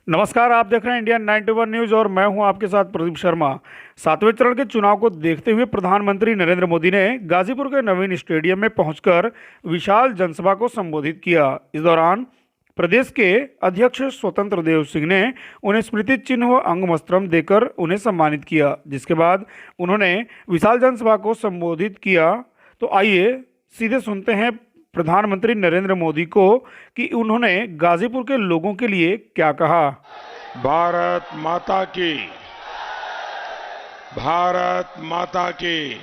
नमस्कार। आप देख रहे हैं इंडिया 91 न्यूज और मैं हूं आपके साथ प्रदीप शर्मा। सातवें चरण के चुनाव को देखते हुए प्रधानमंत्री नरेंद्र मोदी ने गाजीपुर के नवीन स्टेडियम में पहुंचकर विशाल जनसभा को संबोधित किया। इस दौरान प्रदेश के अध्यक्ष स्वतंत्र देव सिंह ने उन्हें स्मृति चिन्ह व अंगवस्त्रम देकर उन्हें सम्मानित किया, जिसके बाद उन्होंने विशाल जनसभा को संबोधित किया। तो आइए सीधे सुनते हैं प्रधानमंत्री नरेंद्र मोदी को कि उन्होंने गाजीपुर के लोगों के लिए क्या कहा। भारत माता की, भारत माता की।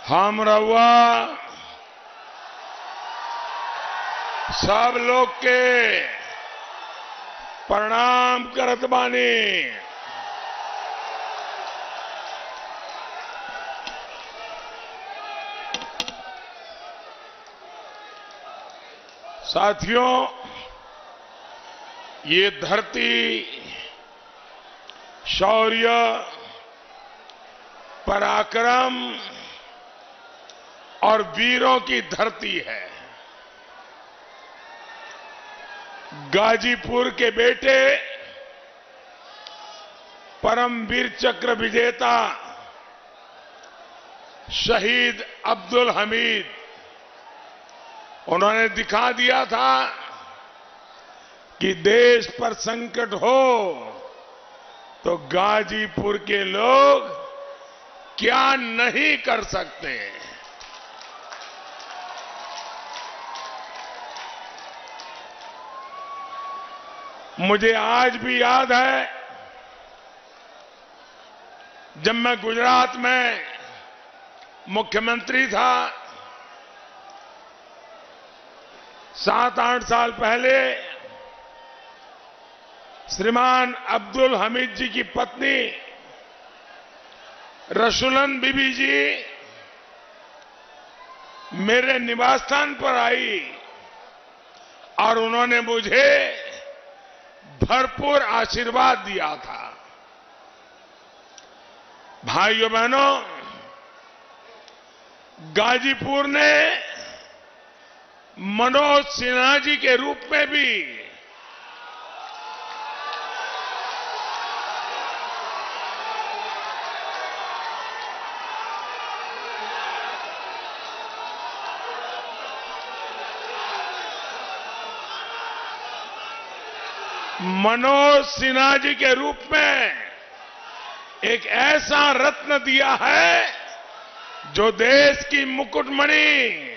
हम रहुआ सब लोग के प्रणाम करत बानी। साथियों, ये धरती शौर्य, पराक्रम और वीरों की धरती है। गाजीपुर के बेटे परमवीर चक्र विजेता शहीद अब्दुल हमीद, उन्होंने दिखा दिया था कि देश पर संकट हो तो गाजीपुर के लोग क्या नहीं कर सकते। मुझे आज भी याद है, जब मैं गुजरात में मुख्यमंत्री था 7-8 साल पहले, श्रीमान अब्दुल हमीद जी की पत्नी रसूलन बीबी जी मेरे निवास स्थान पर आई और उन्होंने मुझे भरपूर आशीर्वाद दिया था। भाइयों बहनों, गाजीपुर ने मनोज सिन्हा जी के रूप में भी एक ऐसा रत्न दिया है जो देश की मुकुटमणि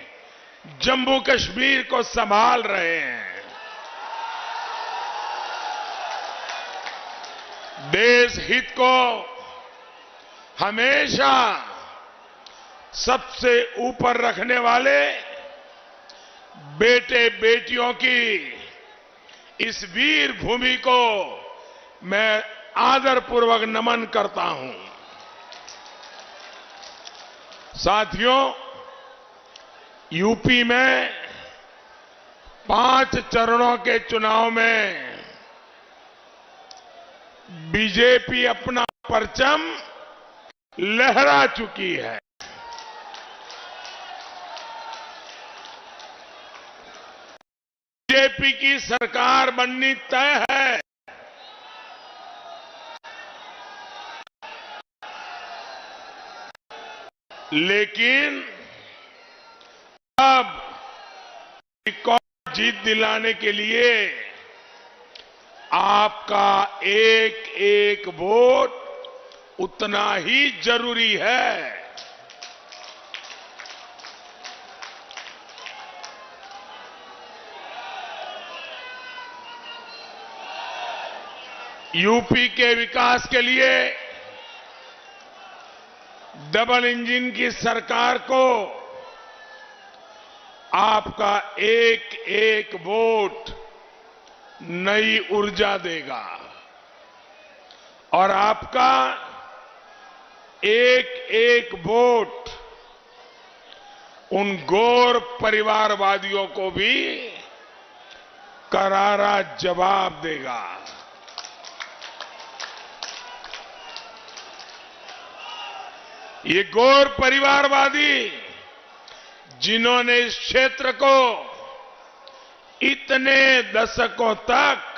जम्मू कश्मीर को संभाल रहे हैं। देश हित को हमेशा सबसे ऊपर रखने वाले बेटे बेटियों की इस वीर भूमि को मैं आदरपूर्वक नमन करता हूं। साथियों, यूपी में 5 चरणों के चुनाव में बीजेपी अपना परचम लहरा चुकी है। बीजेपी की सरकार बननी तय है। लेकिन अब रिकॉर्ड जीत दिलाने के लिए आपका एक एक वोट उतना ही जरूरी है। यूपी के विकास के लिए डबल इंजन की सरकार को आपका एक एक वोट नई ऊर्जा देगा और आपका एक एक वोट उन गौर परिवारवादियों को भी करारा जवाब देगा। ये गौर परिवारवादी जिन्होंने इस क्षेत्र को इतने दशकों तक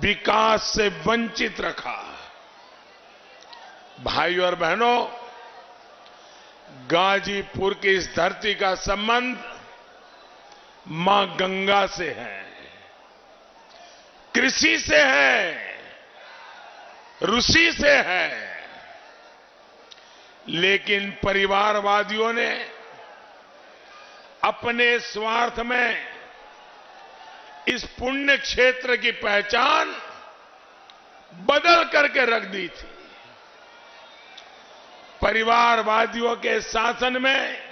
विकास से वंचित रखा। भाइयों और बहनों, गाजीपुर की इस धरती का संबंध मां गंगा से है, कृषि से है, ऋषि से है। लेकिन परिवारवादियों ने अपने स्वार्थ में इस पुण्य क्षेत्र की पहचान बदल करके रख दी थी। परिवारवादियों के शासन में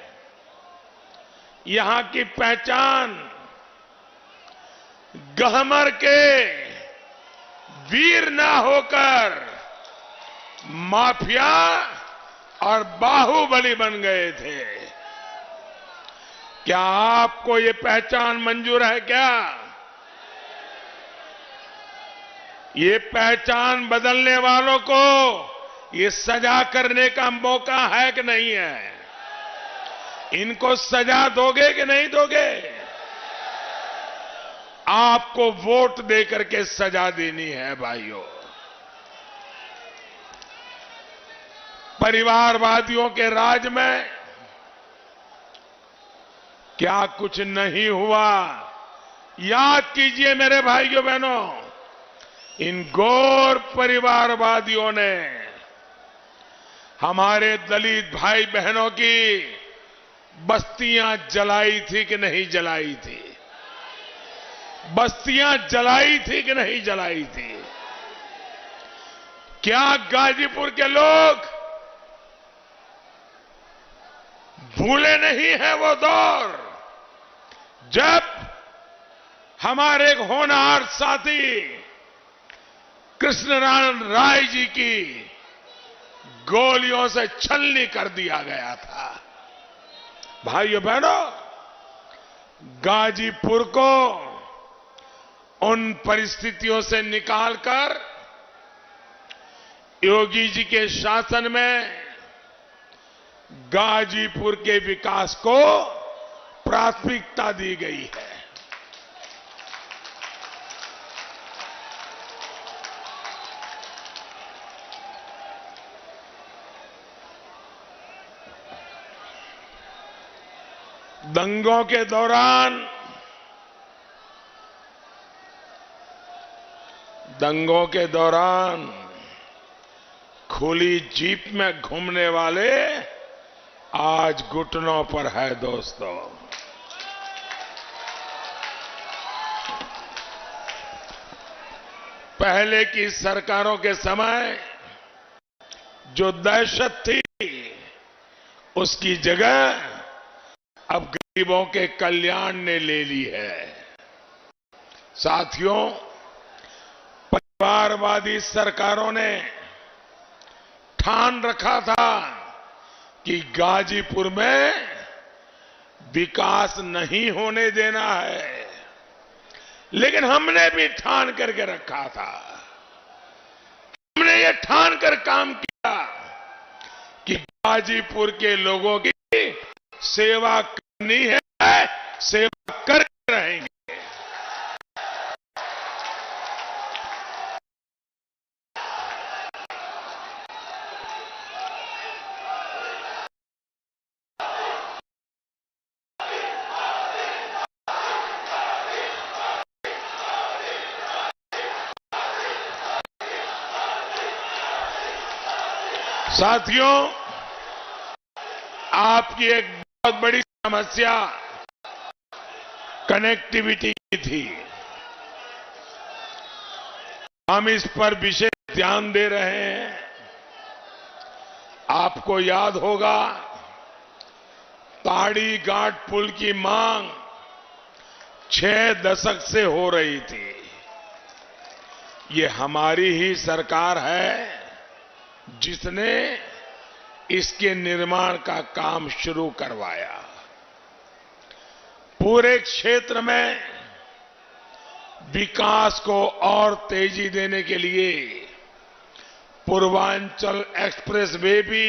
यहां की पहचान गहमर के वीर ना होकर माफिया और बाहुबली बन गए थे। क्या आपको ये पहचान मंजूर है क्या? ये पहचान बदलने वालों को ये सजा करने का मौका है कि नहीं है? इनको सजा दोगे कि नहीं दोगे? आपको वोट देकर के सजा देनी है भाइयों। परिवारवादियों के राज में क्या कुछ नहीं हुआ? याद कीजिए मेरे भाइयों बहनों, इन गौर परिवारवादियों ने हमारे दलित भाई बहनों की बस्तियां जलाई थी कि नहीं जलाई थी? बस्तियां जलाई थी कि नहीं जलाई थी? क्या गाजीपुर के लोग भूले नहीं है वो दौर जब हमारे एक होनहार साथी कृष्णनारायण राय जी की गोलियों से छलनी कर दिया गया था? भाइयों बहनों, गाजीपुर को उन परिस्थितियों से निकालकर योगी जी के शासन में गाजीपुर के विकास को प्राथमिकता दी गई है। दंगों के दौरान खुली जीप में घूमने वाले आज घुटनों पर है दोस्तों। पहले की सरकारों के समय जो दहशत थी उसकी जगह अब गरीबों के कल्याण ने ले ली है। साथियों, परिवारवादी सरकारों ने ठान रखा था कि गाजीपुर में विकास नहीं होने देना है, लेकिन हमने भी ठान करके रखा था। हमने ये ठान कर काम किया कि गाजीपुर के लोगों की सेवा करनी है, सेवा करके रहेंगे। साथियों, आपकी एक बहुत बड़ी समस्या कनेक्टिविटी की थी। हम इस पर विशेष ध्यान दे रहे हैं। आपको याद होगा, ताड़ी घाट पुल की मांग 6 दशक से हो रही थी। ये हमारी ही सरकार है जिसने इसके निर्माण का काम शुरू करवाया। पूरे क्षेत्र में विकास को और तेजी देने के लिए पूर्वांचल एक्सप्रेस वे भी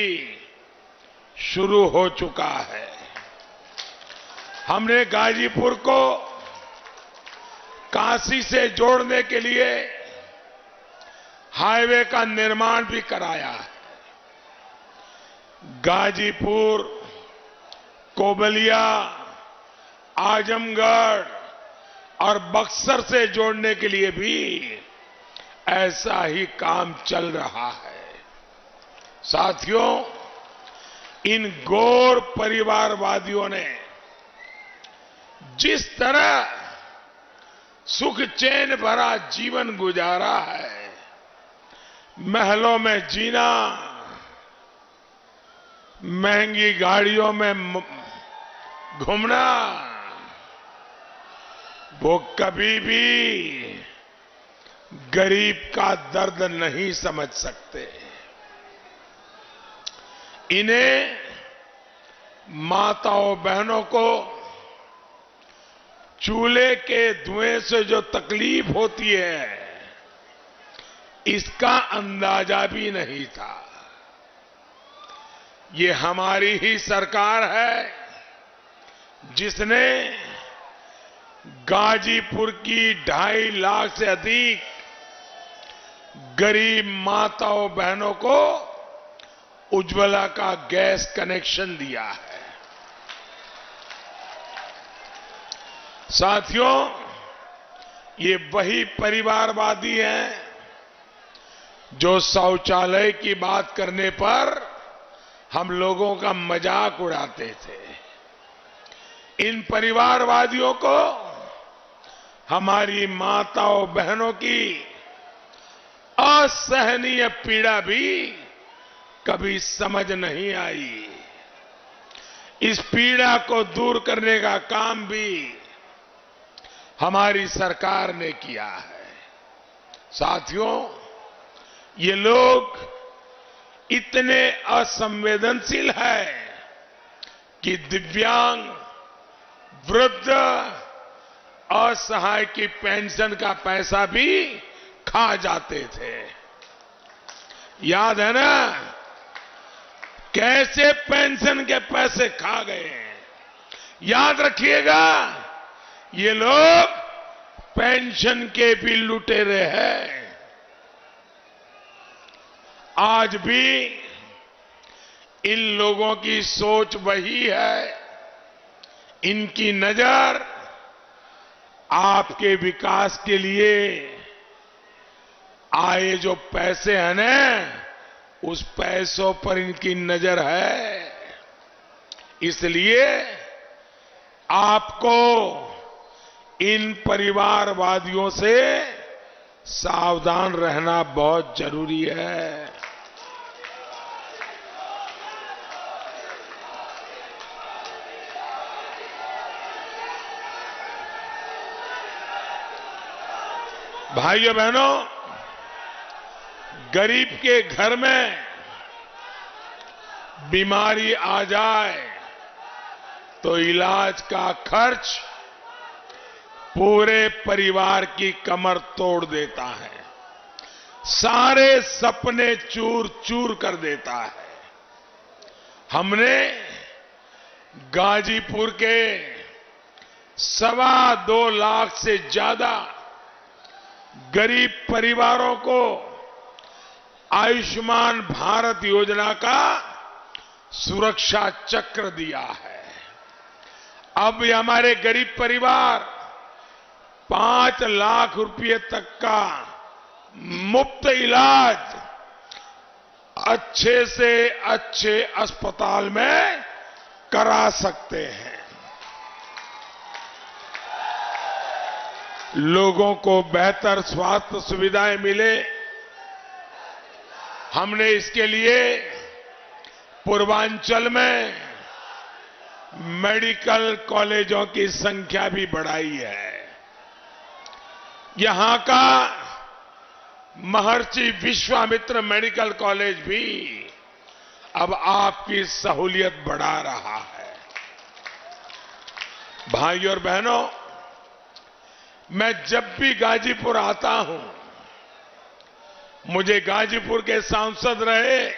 शुरू हो चुका है। हमने गाजीपुर को काशी से जोड़ने के लिए हाईवे का निर्माण भी कराया है। गाजीपुर, कोबलिया, आजमगढ़ और बक्सर से जोड़ने के लिए भी ऐसा ही काम चल रहा है। साथियों, इन गौर परिवारवादियों ने जिस तरह सुख चैन भरा जीवन गुजारा है, महलों में जीना, महंगी गाड़ियों में घूमना, वो कभी भी गरीब का दर्द नहीं समझ सकते। इन्हें माताओं बहनों को चूल्हे के धुएं से जो तकलीफ होती है, इसका अंदाजा भी नहीं था। ये हमारी ही सरकार है जिसने गाजीपुर की 2.5 लाख से अधिक गरीब माताओं बहनों को उज्ज्वला का गैस कनेक्शन दिया है। साथियों, ये वही परिवारवादी हैं जो शौचालय की बात करने पर हम लोगों का मजाक उड़ाते थे। इन परिवारवादियों को हमारी माताओं बहनों की असहनीय पीड़ा भी कभी समझ नहीं आई। इस पीड़ा को दूर करने का काम भी हमारी सरकार ने किया है। साथियों, ये लोग इतने असंवेदनशील हैं कि दिव्यांग, वृद्ध, असहाय की पेंशन का पैसा भी खा जाते थे। याद है ना कैसे पेंशन के पैसे खा गए? याद रखिएगा, ये लोग पेंशन के भी लुटेरे हैं। आज भी इन लोगों की सोच वही है। इनकी नजर आपके विकास के लिए आए जो पैसे हैं ना, उस पैसों पर इनकी नजर है। इसलिए आपको इन परिवारवादियों से सावधान रहना बहुत जरूरी है। भाइयों बहनों, गरीब के घर में बीमारी आ जाए तो इलाज का खर्च पूरे परिवार की कमर तोड़ देता है, सारे सपने चूर चूर कर देता है। हमने गाजीपुर के 2.25 लाख से ज्यादा गरीब परिवारों को आयुष्मान भारत योजना का सुरक्षा चक्र दिया है। अब ये हमारे गरीब परिवार 5 लाख रुपए तक का मुफ्त इलाज अच्छे से अच्छे अस्पताल में करा सकते हैं। लोगों को बेहतर स्वास्थ्य सुविधाएं मिले, हमने इसके लिए पूर्वांचल में मेडिकल कॉलेजों की संख्या भी बढ़ाई है। यहां का महर्षि विश्वामित्र मेडिकल कॉलेज भी अब आपकी सहूलियत बढ़ा रहा है। भाइयों और बहनों, मैं जब भी गाजीपुर आता हूं, मुझे गाजीपुर के सांसद रहे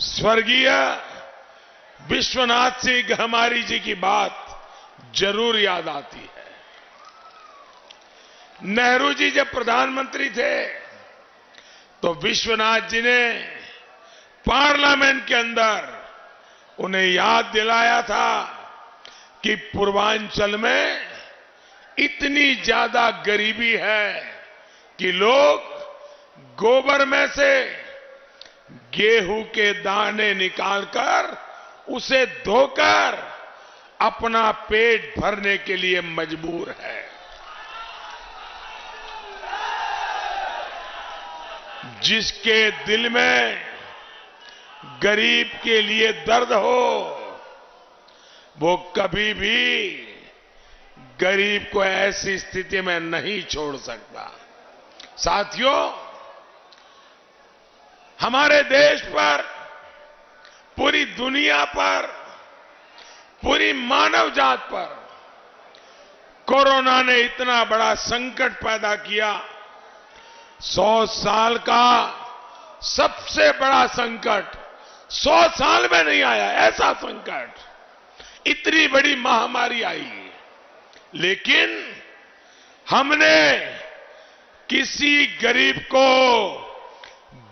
स्वर्गीय विश्वनाथ सिंह गहमारी जी की बात जरूर याद आती है। नेहरू जी जब प्रधानमंत्री थे तो विश्वनाथ जी ने पार्लियामेंट के अंदर उन्हें याद दिलाया था कि पूर्वांचल में इतनी ज्यादा गरीबी है कि लोग गोबर में से गेहूं के दाने निकालकर उसे धोकर अपना पेट भरने के लिए मजबूर है। जिसके दिल में गरीब के लिए दर्द हो वो कभी भी गरीब को ऐसी स्थिति में नहीं छोड़ सकता। साथियों, हमारे देश पर, पूरी दुनिया पर, पूरी मानव जात पर कोरोना ने इतना बड़ा संकट पैदा किया। 100 साल का सबसे बड़ा संकट 100 साल में नहीं आया ऐसा संकट, इतनी बड़ी महामारी आई, लेकिन हमने किसी गरीब को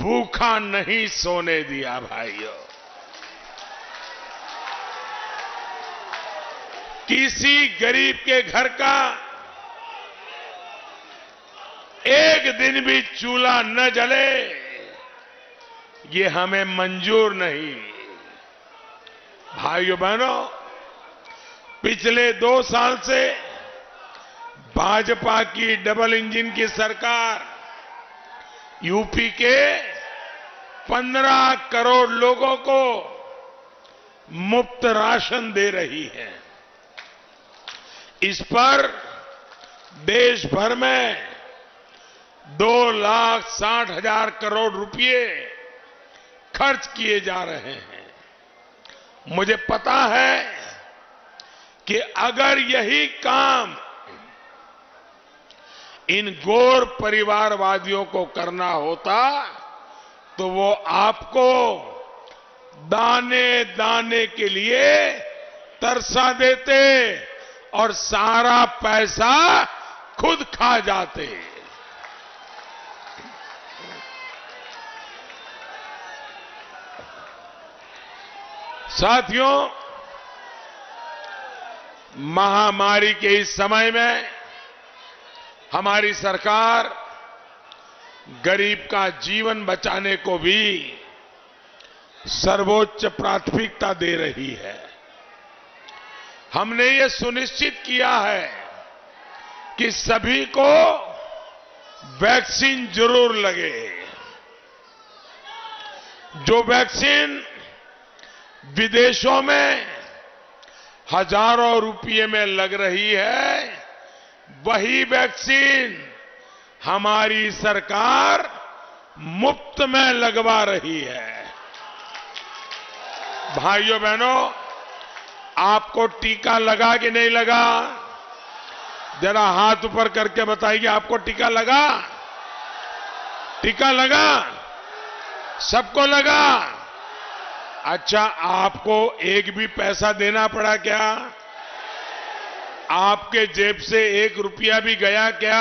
भूखा नहीं सोने दिया। भाइयों, किसी गरीब के घर का एक दिन भी चूल्हा न जले, ये हमें मंजूर नहीं। भाइयों बहनों, पिछले 2 साल से भाजपा की डबल इंजन की सरकार यूपी के 15 करोड़ लोगों को मुफ्त राशन दे रही है। इस पर देश भर में 2,60,000 करोड़ रुपए खर्च किए जा रहे हैं। मुझे पता है कि अगर यही काम इन गौर परिवारवादियों को करना होता तो वो आपको दाने दाने के लिए तरसा देते और सारा पैसा खुद खा जाते। साथियों, महामारी के इस समय में हमारी सरकार गरीब का जीवन बचाने को भी सर्वोच्च प्राथमिकता दे रही है। हमने ये सुनिश्चित किया है कि सभी को वैक्सीन जरूर लगे। जो वैक्सीन विदेशों में हजारों रुपये में लग रही है, वही वैक्सीन हमारी सरकार मुफ्त में लगवा रही है। भाइयों बहनों, आपको टीका लगा कि नहीं लगा? जरा हाथ ऊपर करके बताइए, आपको टीका लगा? टीका लगा? सबको लगा? अच्छा, आपको एक भी पैसा देना पड़ा क्या? आपके जेब से 1 रुपया भी गया क्या?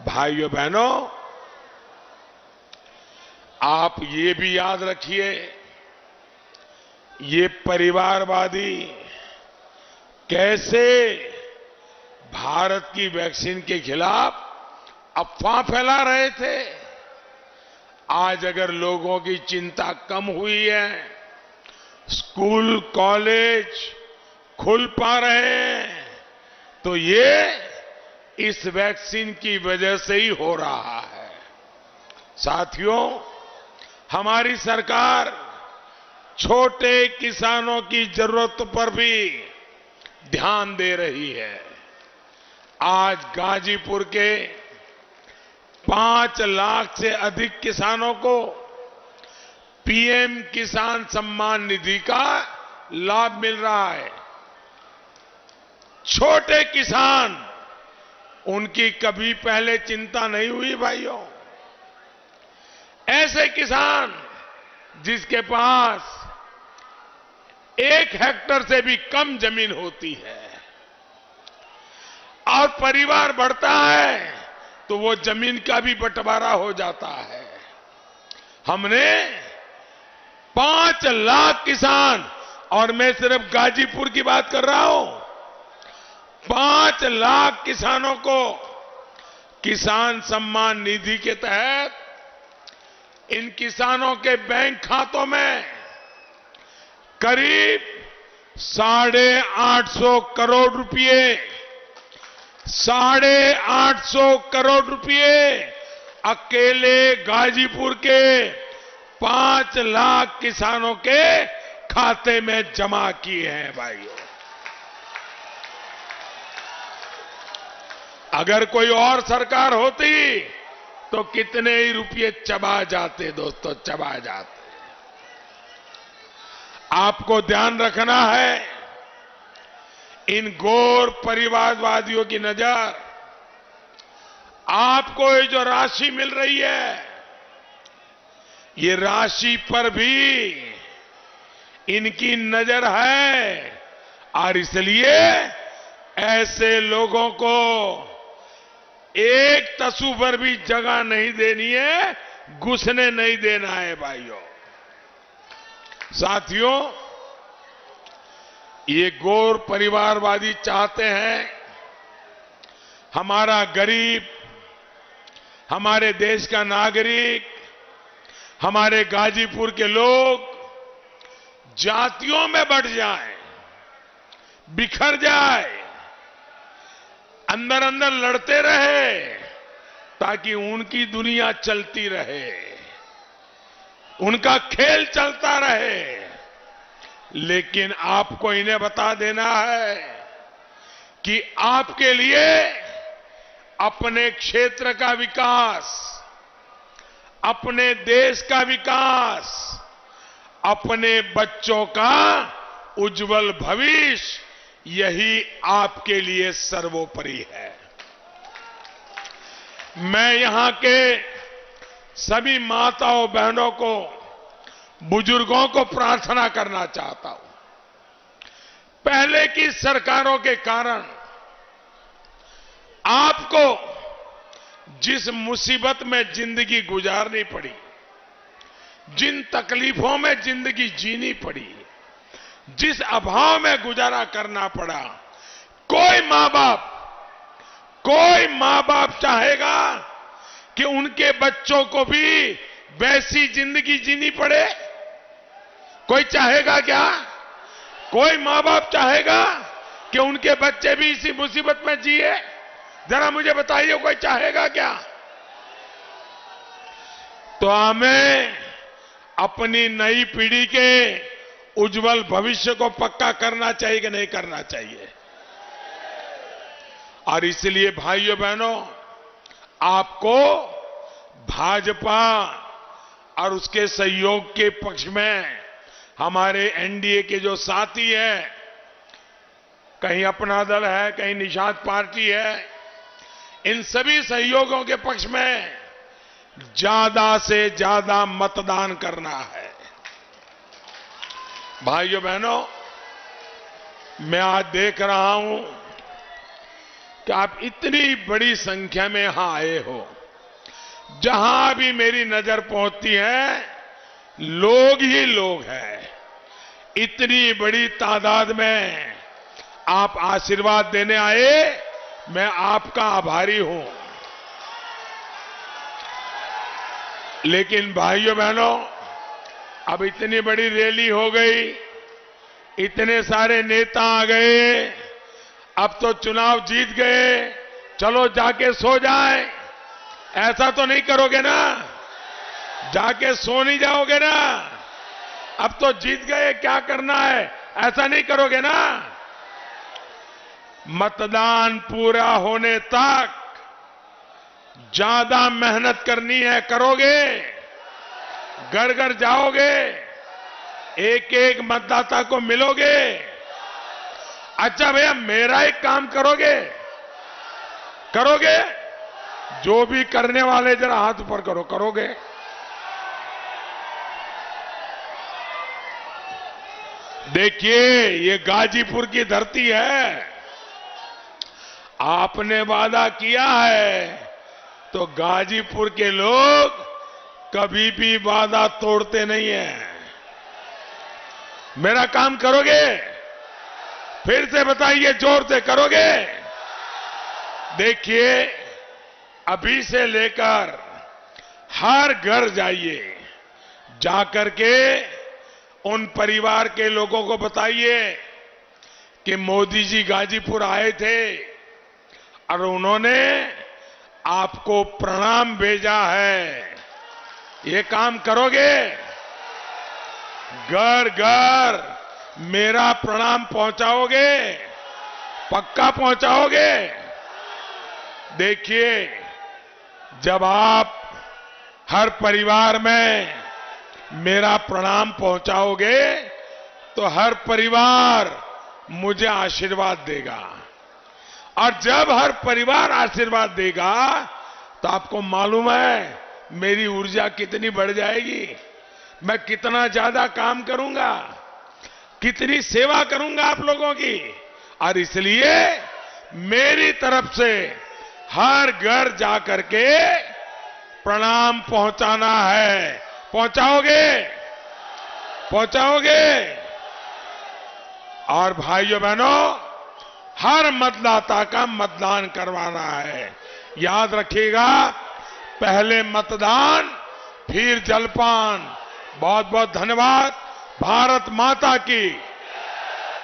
भाइयों बहनों, आप ये भी याद रखिए, ये परिवारवादी कैसे भारत की वैक्सीन के खिलाफ अफवाह फैला रहे थे। आज अगर लोगों की चिंता कम हुई है, स्कूल कॉलेज खुल पा रहे हैं, तो ये इस वैक्सीन की वजह से ही हो रहा है। साथियों, हमारी सरकार छोटे किसानों की जरूरत पर भी ध्यान दे रही है। आज गाजीपुर के 5 लाख से अधिक किसानों को पीएम किसान सम्मान निधि का लाभ मिल रहा है। छोटे किसान, उनकी कभी पहले चिंता नहीं हुई। भाइयों, ऐसे किसान जिसके पास 1 हेक्टेयर से भी कम जमीन होती है, और परिवार बढ़ता है तो वो जमीन का भी बंटवारा हो जाता है। हमने 5 लाख किसान, और मैं सिर्फ गाजीपुर की बात कर रहा हूं, 5 लाख किसानों को किसान सम्मान निधि के तहत इन किसानों के बैंक खातों में करीब 850 करोड़ रुपए, 850 करोड़ रुपए अकेले गाजीपुर के 5 लाख किसानों के खाते में जमा किए हैं भाइयों। अगर कोई और सरकार होती तो कितने ही रुपये चबा जाते दोस्तों, चबा जाते। आपको ध्यान रखना है, इन गौर परिवारवादियों की नजर आपको ये जो राशि मिल रही है, ये राशि पर भी इनकी नजर है, और इसलिए ऐसे लोगों को एक तसु पर भी जगह नहीं देनी है, घुसने नहीं देना है भाइयों। साथियों, ये गौर परिवारवादी चाहते हैं हमारा गरीब, हमारे देश का नागरिक, हमारे गाजीपुर के लोग जातियों में बढ़ जाएं, बिखर जाए, अंदर अंदर लड़ते रहे, ताकि उनकी दुनिया चलती रहे, उनका खेल चलता रहे। लेकिन आपको इन्हें बता देना है कि आपके लिए अपने क्षेत्र का विकास, अपने देश का विकास, अपने बच्चों का उज्जवल भविष्य, यही आपके लिए सर्वोपरि है। मैं यहां के सभी माताओं बहनों को, बुजुर्गों को प्रार्थना करना चाहता हूं। पहले की सरकारों के कारण आपको जिस मुसीबत में जिंदगी गुजारनी पड़ी, जिन तकलीफों में जिंदगी जीनी पड़ी, जिस अभाव में गुजारा करना पड़ा, कोई मां बाप चाहेगा कि उनके बच्चों को भी वैसी जिंदगी जीनी पड़े? कोई चाहेगा क्या? कोई मां बाप चाहेगा कि उनके बच्चे भी इसी मुसीबत में जिए? जरा मुझे बताइए, कोई चाहेगा क्या? तो हमें अपनी नई पीढ़ी के उज्जवल भविष्य को पक्का करना चाहिए कि नहीं करना चाहिए? और इसलिए भाइयों बहनों, आपको भाजपा और उसके सहयोग के पक्ष में हमारे एनडीए के जो साथी हैं, कहीं अपना दल है, कहीं निषाद पार्टी है, इन सभी सहयोगों के पक्ष में ज्यादा से ज्यादा मतदान करना है। भाइयों बहनों, मैं आज देख रहा हूं कि आप इतनी बड़ी संख्या में यहां आए हो। जहां भी मेरी नजर पहुंचती है, लोग ही लोग हैं। इतनी बड़ी तादाद में आप आशीर्वाद देने आए, मैं आपका आभारी हूं। लेकिन भाइयों बहनों, अब इतनी बड़ी रैली हो गई, इतने सारे नेता आ गए, अब तो चुनाव जीत गए, चलो जाके सो जाएं। ऐसा तो नहीं करोगे ना? जाके सो नहीं जाओगे ना? अब तो जीत गए, क्या करना है, ऐसा नहीं करोगे ना? मतदान पूरा होने तक ज्यादा मेहनत करनी है, करोगे? घर घर जाओगे, एक एक मतदाता को मिलोगे? अच्छा भैया, मेरा एक काम करोगे? जो भी करने वाले जरा हाथ ऊपर करो, करोगे? देखिए, ये गाजीपुर की धरती है। आपने वादा किया है तो गाजीपुर के लोग कभी भी वादा तोड़ते नहीं हैं। मेरा काम करोगे? फिर से बताइए, जोर से करोगे? देखिए, अभी से लेकर हर घर जाइए, जाकर के उन परिवार के लोगों को बताइए कि मोदी जी गाजीपुर आए थे और उन्होंने आपको प्रणाम भेजा है। ये काम करोगे? घर घर मेरा प्रणाम पहुंचाओगे? पक्का पहुंचाओगे? देखिए, जब आप हर परिवार में मेरा प्रणाम पहुंचाओगे तो हर परिवार मुझे आशीर्वाद देगा, और जब हर परिवार आशीर्वाद देगा तो आपको मालूम है मेरी ऊर्जा कितनी बढ़ जाएगी, मैं कितना ज्यादा काम करूंगा, कितनी सेवा करूंगा आप लोगों की। और इसलिए मेरी तरफ से हर घर जाकर के प्रणाम पहुंचाना है। पहुंचाओगे? पहुंचाओगे? और भाइयों बहनों, हर मतदाता का मतदान करवाना है। याद रखिएगा, पहले मतदान फिर जलपान। बहुत बहुत धन्यवाद। भारत माता की